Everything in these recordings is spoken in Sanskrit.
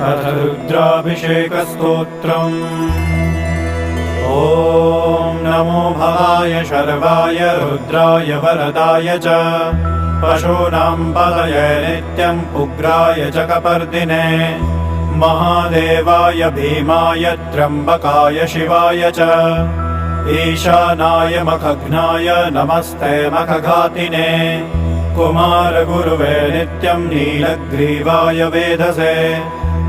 अथ रुद्राभिषेकस्तोत्रम्। ॐ नमो भवाय शर्वाय रुद्राय वरदाय च पशूनां पतये नित्यं उग्राय च कपर्दिने महादेवाय भीमाय त्र्यम्बकाय शिवाय च ईशानाय मखघ्नाय नमस्ते मखघातिने कुमारगुरुवे नित्यं नीलग्रीवाय वेधसे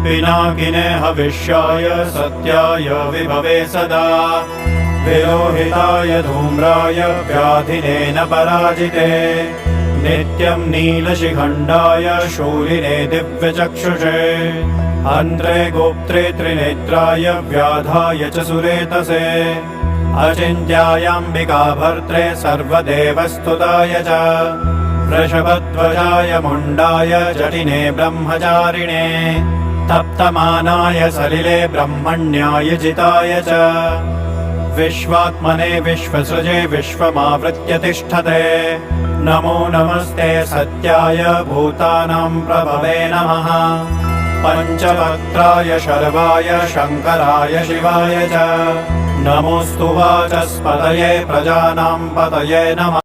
पिनाकिने हविष्याय सत्याय विभवे सदा विरोहिताय धूम्राय व्याधिनेन पराजिते नित्यं नीलशिखण्डाय शूलिने दिव्यचक्षुषे अन्त्रे गोप्त्रे त्रिनेत्राय व्याधाय च सुरेतसे अचिन्त्यायाम्बिका भर्त्रे सर्वदेवस्तुताय च वृषभध्वजाय मुण्डाय जटिने ब्रह्मचारिणे तप्तमानाय सलिले ब्रह्मण्याय जिताय च विश्वात्मने विश्वसृजे विश्वमावृत्य तिष्ठते नमो नमस्ते सत्याय भूतानां प्रभवे नमः पञ्चवक्त्राय शर्वाय शङ्कराय शिवाय च नमोऽस्तु वाचस्पतये प्रजानां पतये नमः।